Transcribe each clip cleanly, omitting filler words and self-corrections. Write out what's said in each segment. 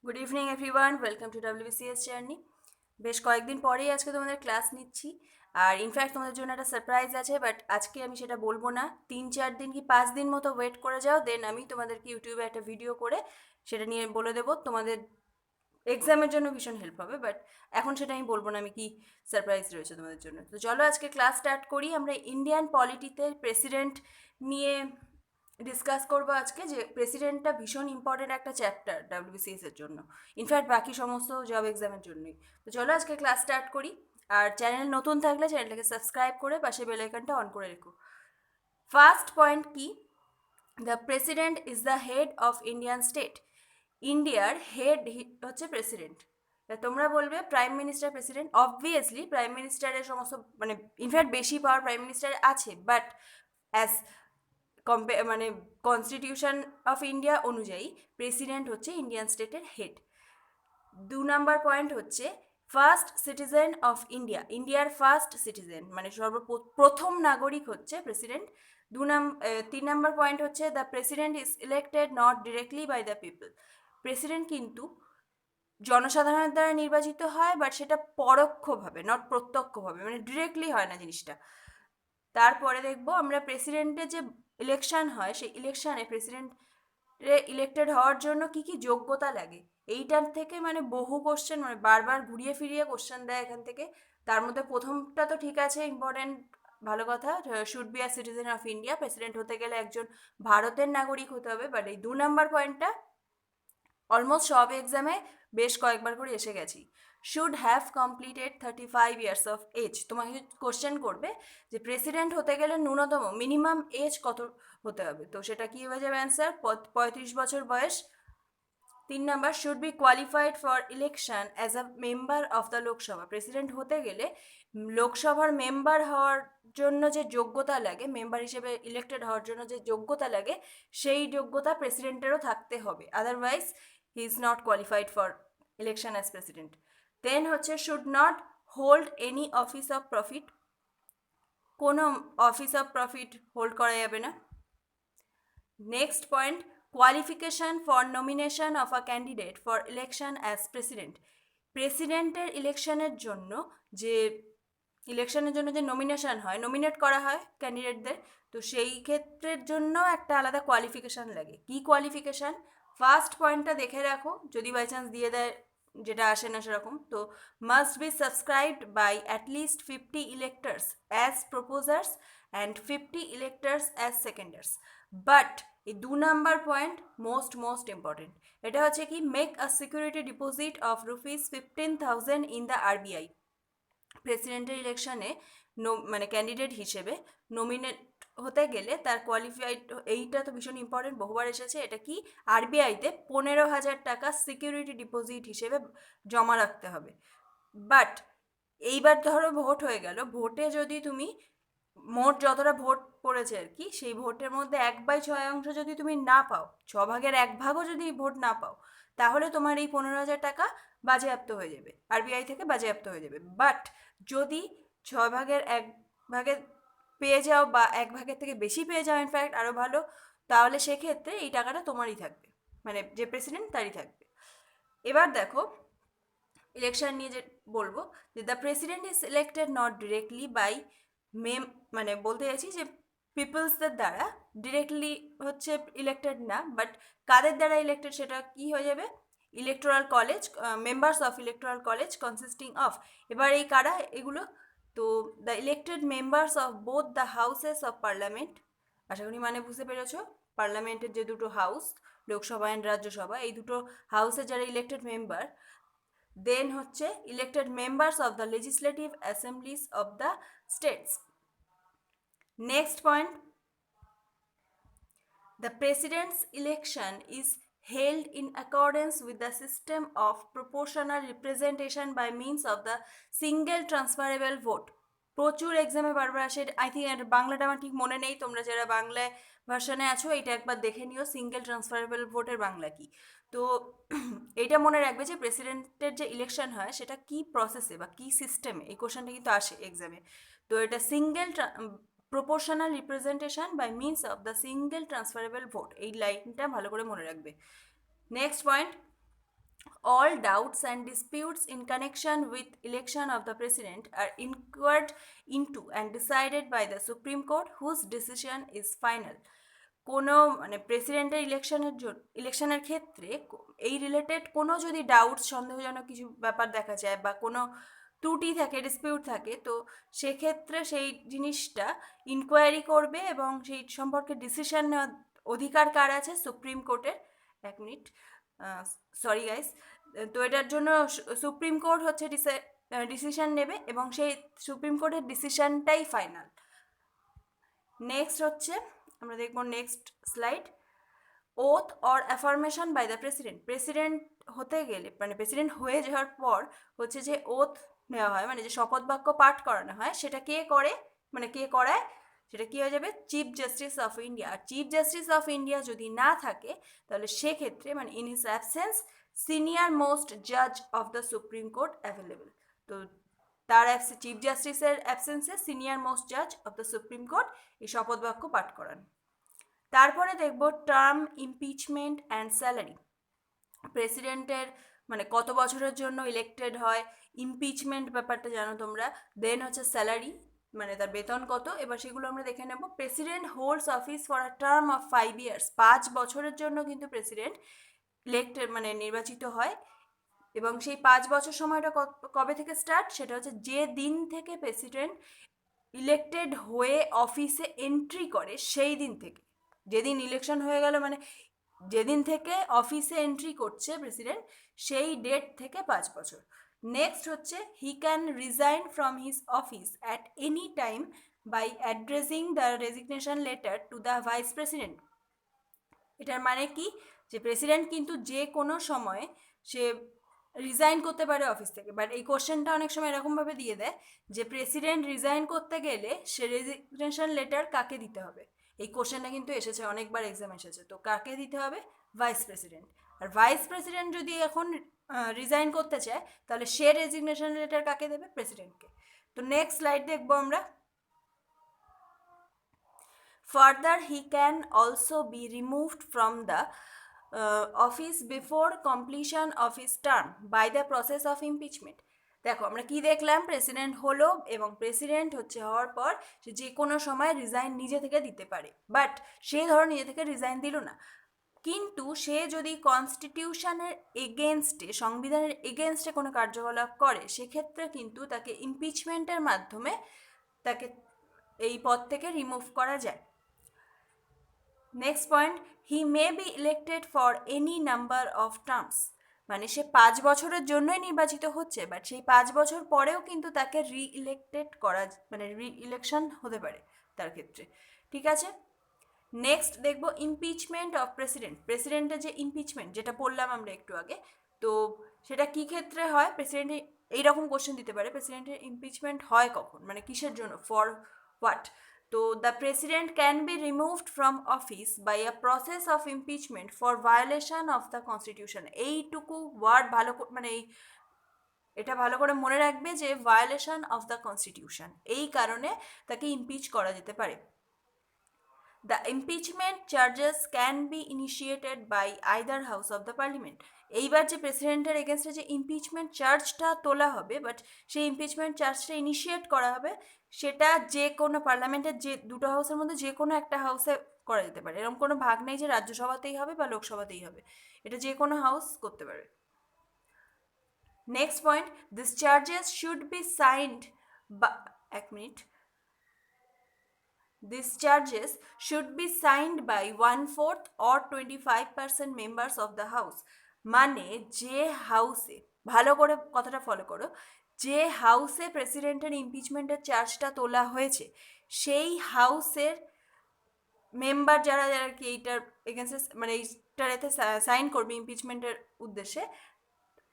Good evening everyone, welcome to WBCS journey. বেশ কয়েকদিন পরেই আজকে তোমাদের ক্লাস নিচ্ছি। আর ইনফ্যাক্ট তোমাদের জন্য একটা সারপ্রাইজ আছে, বাট আজকে আমি সেটা বলবো না। 3-4 দিন কি 5 দিন মতো ওয়েট করে যাও, দেন আমি তোমাদেরকে ইউটিউবে একটা ভিডিও করে সেটা নিয়ে বলে দেবো। তোমাদের এক্সামের জন্য ভীষণ হেল্প হবে, বাট এখন সেটা আমি বলবো না আমি কি সারপ্রাইজ রয়েছে তোমাদের জন্য। তো চলো আজকে ক্লাস স্টার্ট করি। আমরা ইন্ডিয়ান পলিটিতে প্রেসিডেন্ট নিয়ে ডিসকাস করবো আজকে, যে প্রেসিডেন্টটা ভীষণ ইম্পর্টেন্ট একটা চ্যাপ্টার WBCS এর জন্য, ইনফ্যাক্ট বাকি সমস্ত জব এক্সামের জন্যই। তো চলো আজকে ক্লাস স্টার্ট করি। আর চ্যানেল নতুন থাকলে চ্যানেলটাকে সাবস্ক্রাইব করে পাশে বেল আইকনটা অন করে রেখো। ফার্স্ট পয়েন্ট কি? The president is the head of Indian state. ইন্ডিয়ার হেড হচ্ছে প্রেসিডেন্ট। তোমরা বলবে prime minister president, obviously prime মিনিস্টারের সমস্ত মানে ইনফ্যাক্ট বেশি পাওয়ার প্রাইম মিনিস্টার আছে, বাট অ্যাজ মানে কনস্টিটিউশন অফ ইন্ডিয়া অনুযায়ী প্রেসিডেন্ট হচ্ছে ইন্ডিয়ান স্টেটের হেড। 2 নম্বর পয়েন্ট হচ্ছে ফার্স্ট সিটিজেন অফ ইন্ডিয়া। ইন্ডিয়ার ফার্স্ট সিটিজেন মানে প্রথম নাগরিক হচ্ছে প্রেসিডেন্ট। 3 নম্বর পয়েন্ট হচ্ছে the president is elected not directly by the people. President কিন্তু জনসাধারণের দ্বারা নির্বাচিত হয়, বাট সেটা পরোক্ষভাবে, নট প্রত্যক্ষভাবে, মানে ডিরেক্টলি হয় না জিনিসটা। তারপরে দেখবো আমরা প্রেসিডেন্টের যে ইলেকশন হয়, সেই ইলেকশনে প্রেসিডেন্ট ইলেক্টেড হওয়ার জন্য কি কি যোগ্যতা লাগে। এইটার থেকে মানে বহু কোশ্চেন, মানে বারবার ঘুরিয়ে ফিরিয়ে কোশ্চেন দেয় এখান থেকে। তার মধ্যে প্রথমটা তো ঠিক আছে, ইম্পর্টেন্ট, ভালো কথা, should be a citizen of India. President হতে গেলে একজন ভারতের নাগরিক হতে হবে। বাট এই 2 নম্বর পয়েন্টটা অলমোস্ট সব এক্সামে বেশ কয়েকবার করে এসে গেছি। Should have completed 35 years of age. তোমাকে কোশ্চেন করবে যে প্রেসিডেন্ট হতে গেলে ন্যূনতম মিনিমাম এজ কত হতে হবে, তো সেটা কি হয়ে যাবে অ্যান্সার? 35 বছর বয়স। 3 নম্বর, should be qualified for election as a member of the Lok Sabha. President হতে গেলে লোকসভার মেম্বার হওয়ার জন্য যে যোগ্যতা লাগে, মেম্বার হিসেবে ইলেক্টেড হওয়ার জন্য যে যোগ্যতা লাগে, সেই যোগ্যতা প্রেসিডেন্টেরও থাকতে হবে, otherwise he is not qualified for election as president. Then হচ্ছে should not hold any office of profit. কোনো অফিস অফ প্রফিট হোল্ড করা যাবে না। Next point, qualification for nomination of a candidate for election as president. প্রেসিডেন্টের ইলেকশনের জন্য যে nomination হয়, নমিনেট করা হয় ক্যান্ডিডেটদের, তো সেই ক্ষেত্রের জন্য একটা আলাদা কোয়ালিফিকেশান লাগে। কি কোয়ালিফিকেশান? ফার্স্ট পয়েন্টটা দেখে রাখো, যদি বাই চান্স দিয়ে দেয়, যেটা আসে না সেরকম, তো must be subscribed by at least 50 electors as proposers and 50 electors as seconders. But এই 2 নম্বর পয়েন্ট মোস্ট ইম্পর্টেন্ট। এটা হচ্ছে কি, make a security deposit of ₹15,000 in the RBI। প্রেসিডেন্টের ইলেকশনে মানে ক্যান্ডিডেট হিসেবে নমিনেট হতে গেলে তার কোয়ালিফাইড, এইটা তো ভীষণ ইম্পর্টেন্ট, বহুবার এসেছে। এটা কি, RBIতে 15,000 টাকা সিকিউরিটি ডিপোজিট হিসেবে জমা রাখতে হবে। বাট এইবার ধরো ভোট হয়ে গেল, ভোটে যদি তুমি মোট যতটা ভোট পড়েছে আর কি, সেই ভোটের মধ্যে 1/6 যদি তুমি না পাও, 1/6 যদি ভোট না পাও, তাহলে তোমার এই 15,000 টাকা বাজেয়াপ্ত হয়ে যাবে, RBI থেকে বাজেয়াপ্ত হয়ে যাবে। বাট যদি 6/1 পেয়ে যাও, বা 1 ভাগের থেকে বেশি পেয়ে যাও, ইনফ্যাক্ট আরও ভালো, তাহলে সেক্ষেত্রে এই টাকাটা তোমারই থাকবে, মানে যে প্রেসিডেন্ট তারই থাকবে। এবার দেখো ইলেকশন নিয়ে যে বলবো, যে the president is elected not directly by মানে বলতে চাইছি যে পিপলসদের দ্বারা ডিরেক্টলি হচ্ছে ইলেক্টেড না, বাট কাদের দ্বারা ইলেক্টেড সেটা কি হয়ে যাবে, electoral college, members of electoral college consisting of. এবার এই কারা এগুলো? তো the elected members of both the houses of parliament. আশা করি মানে বুঝতে পেরেছো। পার্লামেন্টের যে দুটো হাউস, লোকসভা অ্যান্ড রাজ্যসভা, এই দুটো হাউসের যারা ইলেক্টেড মেম্বার। দেন হচ্ছে elected members of the legislative assemblies of the states. Next point, the president's election is held in accordance with the system of proportional representation by means of the single transferable vote. প্রচুর এক্সামে বারবার আসে, I think বাংলাটা আমার ঠিক মনে নেই, তোমরা যারা বাংলায় ভার্সনে আছো এটা একবার দেখে নিও, সিঙ্গেল ট্রান্সফারেবল ভোটের বাংলা কি। তো এইটা মনে রাখবে যে প্রেসিডেন্টের যে ইলেকশন হয় সেটা কি প্রসেসে বা কি সিস্টেমে, এই কোশ্চেনটা কিন্তু আসে এক্সামে। তো এটা single proportional representation by means of the single transferable vote, এই লাইনটা ভালো করে মনে রাখবে। Next point, all doubts and disputes in connection with election of the president are inquired into and decided by the Supreme Court, whose decision is final. কোনো মানে প্রেসিডেন্টের ইলেকশনের ক্ষেত্রে এই রিলেটেড কোনো যদি ডাউটস সন্দেহজনক কিছু ব্যাপার দেখা যায় বা কোনো ত্রুটি থাকে, ডিসপিউট থাকে, তো সেক্ষেত্রে সেই জিনিসটা ইনকোয়ারি করবে এবং সেই সম্পর্কে ডিসিশন নেওয়ার অধিকার কার আছে? সুপ্রিম কোর্টের। এক মিনিট, সরি গাইস। তো এটার জন্য সুপ্রিম কোর্ট হচ্ছে ডিসিশন নেবে এবং সেই সুপ্রিম কোর্টের ডিসিশনটাই ফাইনাল। নেক্সট হচ্ছে আমরা দেখব next slide, oath or affirmation by the president. President হতে গেলে মানে প্রেসিডেন্ট হয়ে যাওয়ার পর হচ্ছে যে ওথ নেওয়া হয়, মানে যে শপথ বাক্য পাঠ করানো হয়, সেটা কে করে, মানে কে করায়, সেটা কী হয়ে যাবে? Chief justice of India. আর চিফ জাস্টিস অফ ইন্ডিয়া যদি না থাকে তাহলে সেক্ষেত্রে মানে in his absence senior most জাজ of the supreme court available. তো তার চিফ জাস্টিসের অ্যাবসেন্সে সিনিয়র মোস্ট জাজ অফ দ্য সুপ্রিম কোর্ট এই শপথ বাক্য পাঠ করান। তারপরে দেখব টার্ম, ইমপিচমেন্ট অ্যান্ড স্যালারি। প্রেসিডেন্টের মানে কত বছরের জন্য ইলেক্টেড হয়, ইমপিচমেন্ট ব্যাপারটা জানো তোমরা, দেন হচ্ছে স্যালারি মানে তার বেতন কত। এবার সেগুলো আমরা দেখে নেব। President holds office for a term of 5 years, 5 বছরের জন্য কিন্তু প্রেসিডেন্ট ইলেক্টেড মানে নির্বাচিত হয়। এবং সেই 5 বছর সময়টা কবে থেকে স্টার্ট? সেটা হচ্ছে যে দিন থেকে প্রেসিডেন্ট ইলেক্টেড হয়ে অফিসে এন্ট্রি করে সেই দিন থেকে। যেদিন ইলেকশন হয়ে গেল মানে যেদিন থেকে অফিসে এন্ট্রি করছে প্রেসিডেন্ট, সেই ডেট থেকে 5 বছর। নেক্সট হচ্ছে he can resign from his office at any time by addressing the resignation letter to the vice president. এটার মানে কি? যে প্রেসিডেন্ট কিন্তু যে কোনো সময় সে রিজাইন করতে পারে অফিস থেকে। বাট এই কোশ্চেনটা অনেক সময় এরকমভাবে দিয়ে দেয় যে প্রেসিডেন্ট রিজাইন করতে গেলে সে রেজিগনেশন লেটার কাকে দিতে হবে। এই কোশ্চেনটা কিন্তু এসেছে, অনেকবার এক্সাম এসেছে। তো কাকে দিতে হবে? Vice president. আর ভাইস প্রেসিডেন্ট যদি এখন রিজাইন করতে চায় তাহলে সে রেজিগনেশন লেটার কাকে দেবে? প্রেসিডেন্টকে। তো নেক্সট স্লাইড দেখবো আমরা। Further, he can also be removed from the office before completion of his term by the process of impeachment. দেখো আমরা কি দেখলাম, প্রেসিডেন্ট হলো এবং প্রেসিডেন্ট হচ্ছে হওয়ার পর সে যে কোনো সময় রিজাইন নিজে থেকে দিতে পারে। বাট সে ধরো নিজে থেকে রিজাইন দিল না, কিন্তু সে যদি কনস্টিটিউশনের এগেনস্টে, সংবিধানের এগেনস্টে কোনো কার্যকলাপ করে, সেক্ষেত্রে কিন্তু তাকে ইমপিচমেন্টের মাধ্যমে তাকে এই পদ থেকে রিমুভ করা যায়। Next point, he may be elected for any number of terms. মানে সে 5 বছরের জন্যই নির্বাচিত হচ্ছে, বাট সেই 5 বছর পরেও কিন্তু তাকে রি-ইলেক্টেড করা মানে রি-ইলেকশন হতে পারে তার ক্ষেত্রে। ঠিক আছে, নেক্সট দেখব ইমপিচমেন্ট অফ প্রেসিডেন্ট। প্রেসিডেন্টের যে ইমপিচমেন্ট যেটা পড়লাম আমরা একটু আগে, তো সেটা কি ক্ষেত্রে হয়? প্রেসিডেন্টের এইরকম কোশ্চেন দিতে পারে, প্রেসিডেন্টের ইমপিচমেন্ট হয় কখন, মানে কিসের জন্য, ফর হোয়াট। তো the president can be removed from office by a process of impeachment for violation of the constitution. এইটুকু ওয়ার্ড ভালো মানে এটা ভালো করে মনে রাখবে যে ভায়োলেশন অফ দ্য কনস্টিটিউশন, এই কারণে তাকে ইমপিচ করা যেতে পারে। The impeachment charges can be initiated by either house of the parliament. এইবার যে প্রেসিডেন্টের এগেনস্টে যে ইমপিচমেন্ট চার্জটা তোলা হবে, বাট সেই ইমপিচমেন্ট চার্জটা ইনিশিয়েট করা হবে সেটা যে কোনো পার্লামেন্টের যে দুটো হাউসের মধ্যে যে কোনো একটা হাউসে করা যেতে পারে। এরকম কোনো ভাগ নেই যে রাজ্যসভাতেই হবে বা লোকসভাতেই হবে, এটা যে কোনো হাউস করতে পারে। Next point, this charges should be signed বা এক minute, These charges should be signed by 1/4 or 25% members of the house. মানে যে হাউসে, ভালো করে কথাটা ফলো করো, যে হাউসে প্রেসিডেন্টের ইমপিচমেন্টের চার্জটা তোলা হয়েছে সেই হাউসের মেম্বার যারা যারা কি এইটার এগেনস্টে মানে এইটার এতে সাইন করবে ইমপিচমেন্টের উদ্দেশ্যে,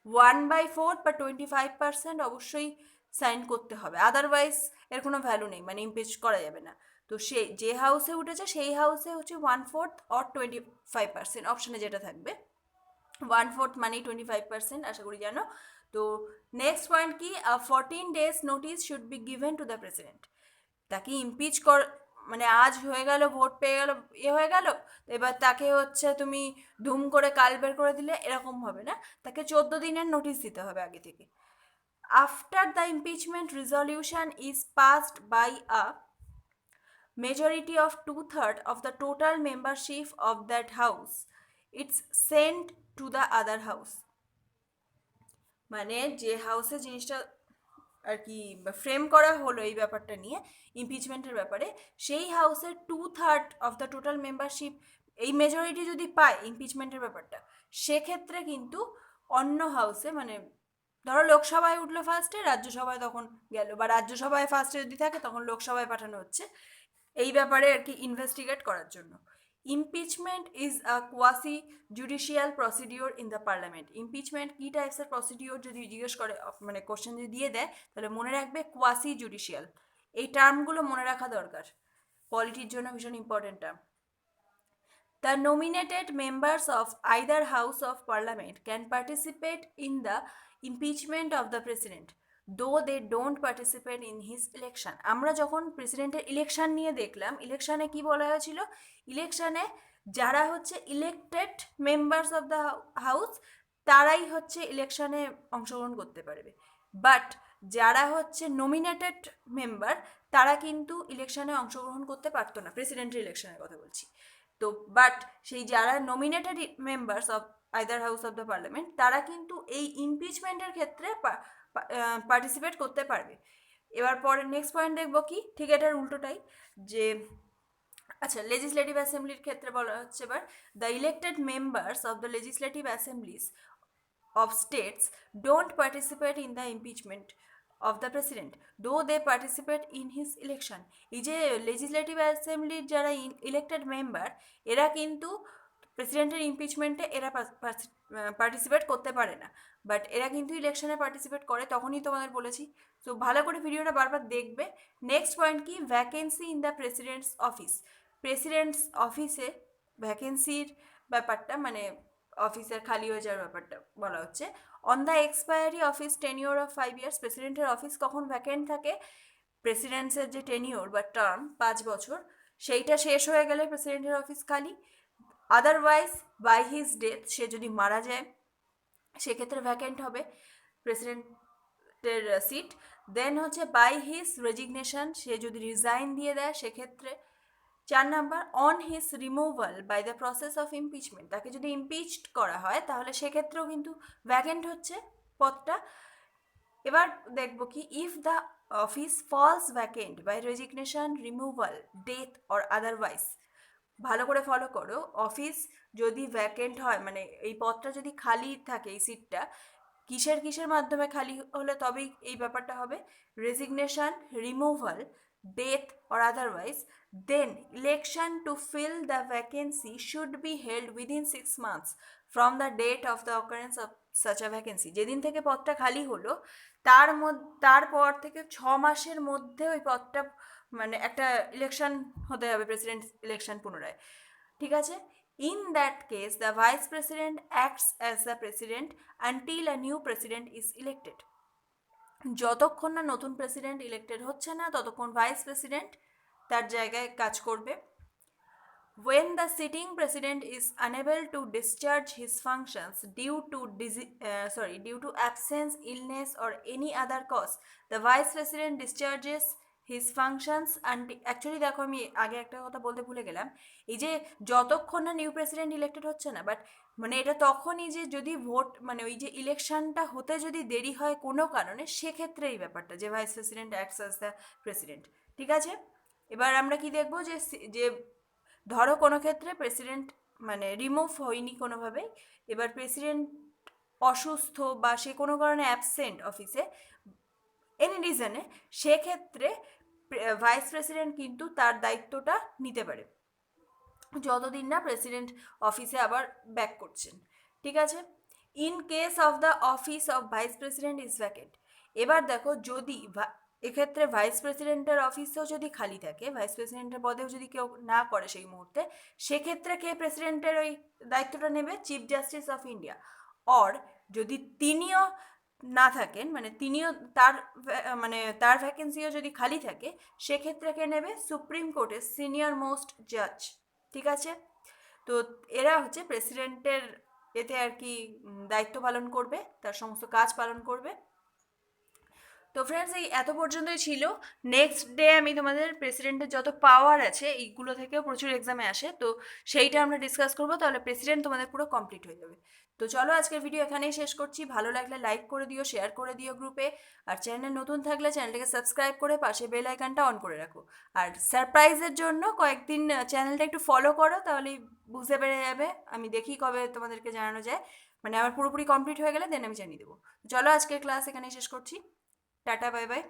1/4 বা 25% অবশ্যই সাইন করতে হবে, আদারওয়াইজ এর কোনো ভ্যালু নেই, মানে ইমপিচ করা যাবে না। তো সে যে হাউসে উঠেছে সেই হাউসে হচ্ছে 1/4 অর 25%, অপশানে যেটা থাকবে। 1/4 মানেই 25%, আশা করি জানো। তো নেক্সট পয়েন্ট কি, 14 days notice should be given to the president. তাকে ইমপিচ মানে আজ হয়ে গেল, ভোট পেয়ে গেল, হয়ে গেল, এবার তাকে হচ্ছে তুমি ধুম করে কাল বের করে দিলে, এরকম হবে না। তাকে 14 দিনের নোটিশ দিতে হবে আগে থেকে। After the impeachment resolution is passed by a majority of 2/3 of the total membership of that house, it's sent to the other house. মানে যে হাউসে জিনিসটা আর কি ফ্রেম করা হলো এই ব্যাপারটা নিয়ে, ইমপিচমেন্টের ব্যাপারে, সেই হাউসের 2/3 অফ দ্য টোটাল মেম্বারশিপ, এই মেজরিটি যদি পায় ইমপিচমেন্টের ব্যাপারটা, সেক্ষেত্রে কিন্তু অন্য হাউসে, মানে ধরো লোকসভায় উঠলো ফার্স্টে, রাজ্যসভায় তখন গেল, বা রাজ্যসভায় ফার্স্টে যদি থাকে তখন লোকসভায় পাঠানো হচ্ছে এই ব্যাপারে আর কি ইনভেস্টিগেট করার জন্য। Impeachment is a quasi judicial procedure in the parliament. Impeachment কী টাইপসের প্রসিডিওর যদি জিজ্ঞেস করে, মানে কোশ্চেন যদি দিয়ে দেয়, তাহলে মনে রাখবে কোয়াসি জুডিশিয়াল। এই টার্মগুলো মনে রাখা দরকার, পলিটির জন্য ভীষণ important term. The nominated members of either house of parliament can participate in the impeachment of the president, though they don't participate in his election. আমরা যখন প্রেসিডেন্টের ইলেকশন নিয়ে দেখলাম, ইলেকশনে কি বলা হয়েছিল, ইলেকশনে যারা হচ্ছে elected members of the house তারাই হচ্ছে ইলেকশনে অংশগ্রহণ করতে পারবে, বাট যারা হচ্ছে নমিনেটেড মেম্বার তারা কিন্তু ইলেকশনে অংশগ্রহণ করতে পারতো না, প্রেসিডেন্টের ইলেকশনের কথা বলছি। তো বাট সেই যারা nominated members of either house of the parliament তারা কিন্তু এই ইমপিচমেন্টের ক্ষেত্রে পার্টিসিপেট করতে পারবে। এবার পরে নেক্সট পয়েন্ট দেখবো কি, ঠিক এটার উল্টোটাই, যে আচ্ছা লেজিসলেটিভ অ্যাসেম্বলির ক্ষেত্রে বলা হচ্ছে এবার, the elected members of the legislative Assembly's of states don't participate in the impeachment of the president, though they participate in his election. এই যে লেজিসলেটিভ অ্যাসেম্বলির যারা ইলেক্টেড মেম্বার, এরা কিন্তু প্রেসিডেন্টের ইমপিচমেন্টে এরা পার্টিসিপেট করতে পারে না, বাট এরা কিন্তু ইলেকশনে পার্টিসিপেট করে, তখনই তোমাদের বলেছি। তো ভালো করে ভিডিওটা বারবার দেখবে। নেক্সট পয়েন্ট কি, vacancy in the presidents office. Presidents অফিসে ভ্যাকেন্সির ব্যাপারটা, মানে অফিসের খালি হয়ে যাওয়ার ব্যাপারটা বলা হচ্ছে। On the expiry office tenure of 5 years, প্রেসিডেন্টের অফিস কখন ভ্যাকেন্ট থাকে, প্রেসিডেন্টসের যে টেনিওর বা টার্ম 5 বছর, সেইটা শেষ হয়ে গেলে প্রেসিডেন্টের অফিস খালি। আদারওয়াইজ বাই হিজ ডেথ, সে যদি মারা যায় সেক্ষেত্রে ভ্যাকেন্ট হবে প্রেসিডেন্টের সিট। দেন হচ্ছে বাই হিজ রেজিগনেশন, সে যদি রিজাইন দিয়ে দেয় সেক্ষেত্রে। 4 number, on his removal by the process of impeachment, তাকে যদি ইমপিচড করা হয় তাহলে সেক্ষেত্রেও কিন্তু ভ্যাকেন্ট হচ্ছে পদটা। এবার দেখব কি, if the office falls vacant by resignation, removal, death or otherwise. ভালো করে ফলো করো, অফিস যদি ভ্যাকেন্ট হয়, মানে এই পদটা যদি খালি থাকে, এই সিটটা কিসের মাধ্যমে খালি হলে তবেই এই ব্যাপারটা হবে, resignation, removal, death or otherwise, then election to fill the vacancy should be held within 6 months from the date of the occurrence of such a vacancy. যেদিন থেকে পদটা খালি হলো তারপর থেকে 6 মাসের মধ্যে ওই পদটা, মানে একটা ইলেকশন হতে হবে, প্রেসিডেন্ট ইলেকশন পুনরায়, ঠিক আছে। In that case the vice president acts as the president until a new president is elected. যতক্ষণ না নতুন প্রেসিডেন্ট ইলেক্টেড হচ্ছে না ততক্ষণ ভাইস প্রেসিডেন্ট তার জায়গায় কাজ করবে। When the sitting president is unable to discharge his functions due to absence, illness, or any other cause, the vice president discharges his functions actually দেখো আমি আগে একটা কথা বলতে ভুলে গেলাম, এই যে যতক্ষণ না নিউ প্রেসিডেন্ট ইলেক্টেড হচ্ছে না, বাট মানে এটা তখনই যে যদি ভোট, মানে ওই যে ইলেকশনটা হতে যদি দেরি হয় কোনো কারণে, সেক্ষেত্রে এই ব্যাপারটা যে vice president acts as the president, ঠিক আছে। এবার আমরা কি দেখবো, যে ধরো কোনো ক্ষেত্রে প্রেসিডেন্ট মানে রিমুভ হয়নি কোনোভাবেই, এবার প্রেসিডেন্ট অসুস্থ বা সে কোনো কারণে অ্যাবসেন্ট অফিসে, এনি রিজনে, সেক্ষেত্রে ভাইস প্রেসিডেন্ট কিন্তু তার দায়িত্বটা নিতে পারে যতদিন না প্রেসিডেন্ট অফিসে আবার ব্যাক করছেন, ঠিক আছে। In case of the office of vice president is vacant. এবার দেখো যদি এক্ষেত্রে ভাইস প্রেসিডেন্টের অফিসেও যদি খালি থাকে, ভাইস প্রেসিডেন্টের পদেও যদি কেউ না করে সেই মুহূর্তে, সেক্ষেত্রে কে প্রেসিডেন্টের ওই দায়িত্বটা নেবে, chief justice of India. Or যদি তিনিও না থাকেন, মানে তিনিও তার মানে তার ভ্যাকেন্সিও যদি খালি থাকে, সেক্ষেত্রে কে নেবে? সুপ্রিম কোর্টের সিনিয়র মোস্ট জাজ। ঠিক আছে? তো এরা হচ্ছে প্রেসিডেন্টের এতে আর কি দায়িত্ব পালন করবে, তার সমস্ত কাজ পালন করবে। তো ফ্রেন্ডস, এই এত পর্যন্তই ছিল। নেক্সট ডে আমি তোমাদের প্রেসিডেন্টের যত পাওয়ার আছে এইগুলো থেকেও প্রচুর এক্সামে আসে, তো সেইটা আমরা ডিসকাস করবো, তাহলে প্রেসিডেন্ট তোমাদের পুরো কমপ্লিট হয়ে যাবে। তো চলো আজকের ভিডিও এখানেই শেষ করছি। ভালো লাগলে লাইক করে দিও, শেয়ার করে দিও গ্রুপে। আর চ্যানেল নতুন থাকলে চ্যানেলটাকে সাবস্ক্রাইব করে পাশে বেল আইকনটা অন করে রাখো। আর সারপ্রাইজের জন্য কয়েকদিন চ্যানেলটা একটু ফলো করো, তাহলেই বুঝতে পেরে যাবে। আমি দেখি কবে তোমাদেরকে জানানো যায়, মানে আমার পুরোপুরি কমপ্লিট হয়ে গেলে দেন আমি জানিয়ে দেবো। চলো আজকের ক্লাস এখানেই শেষ করছি। Tata, bye bye.